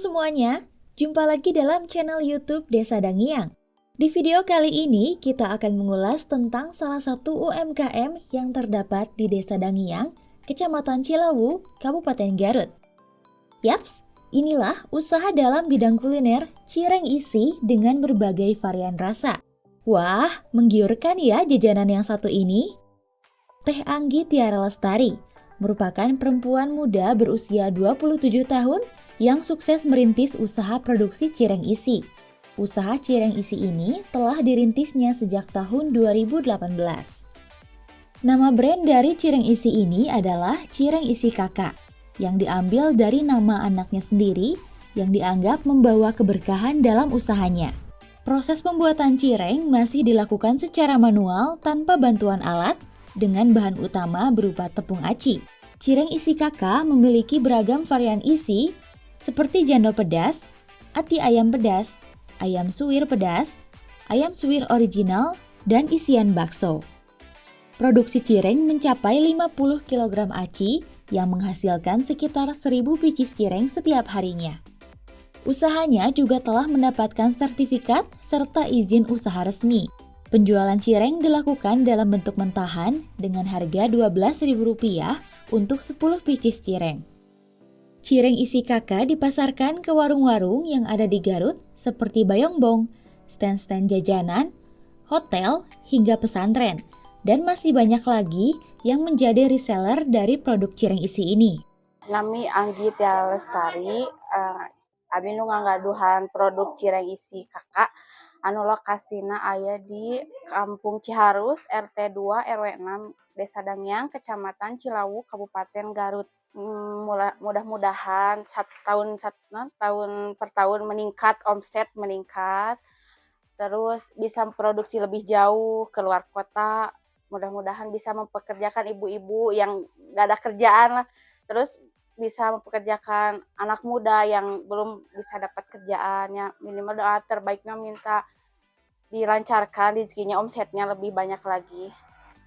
semuanya, jumpa lagi dalam channel YouTube Desa Dangiang. Di video kali ini kita akan mengulas tentang salah satu UMKM yang terdapat di Desa Dangiang, Kecamatan Cilawu, Kabupaten Garut. Yaps, inilah usaha dalam bidang kuliner cireng isi dengan berbagai varian rasa. Wah, menggiurkan ya jajanan yang satu ini. Teh Anggi Tiara Lestari merupakan perempuan muda berusia 27 tahun yang sukses merintis usaha produksi cireng isi. Usaha cireng isi ini telah dirintisnya sejak tahun 2018. Nama brand dari cireng isi ini adalah Cireng Isi Kakak, yang diambil dari nama anaknya sendiri yang dianggap membawa keberkahan dalam usahanya. Proses pembuatan cireng masih dilakukan secara manual tanpa bantuan alat dengan bahan utama berupa tepung aci. Cireng Isi Kakak memiliki beragam varian isi seperti jando pedas, ati ayam pedas, ayam suwir pedas, ayam suwir original, dan isian bakso. Produksi cireng mencapai 50 kg aci yang menghasilkan sekitar 1000 biji cireng setiap harinya. Usahanya juga telah mendapatkan sertifikat serta izin usaha resmi. Penjualan cireng dilakukan dalam bentuk mentahan dengan harga Rp12.000 untuk 10 biji cireng. Cireng Isi Kakak dipasarkan ke warung-warung yang ada di Garut seperti Bayongbong, stand-stand jajanan, hotel, hingga pesantren, dan masih banyak lagi yang menjadi reseller dari produk cireng isi ini. Nami Anggi Tiara Lestari, abi nu nganggaduhan produk cireng isi kakak, anu lokasina aya di Kampung Ciharus, RT 2 RW 6, Desa Dangiang, Kecamatan Cilawu, Kabupaten Garut. Mudah-mudahan tahun per tahun meningkat, omset meningkat, terus bisa produksi lebih jauh keluar kota. Mudah-mudahan bisa mempekerjakan ibu-ibu yang gak ada kerjaan lah, terus bisa mempekerjakan anak muda yang belum bisa dapat kerjaannya. Minimal doa terbaiknya minta dilancarkan rezekinya, omsetnya lebih banyak lagi.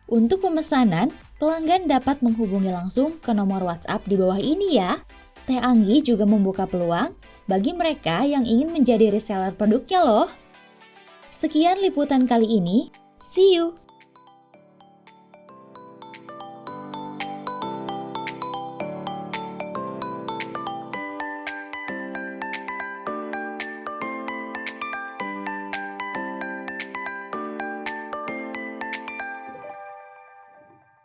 Untuk pemesanan, pelanggan dapat menghubungi langsung ke nomor WhatsApp di bawah ini ya. Teh Anggi juga membuka peluang bagi mereka yang ingin menjadi reseller produknya loh. Sekian liputan kali ini, see you!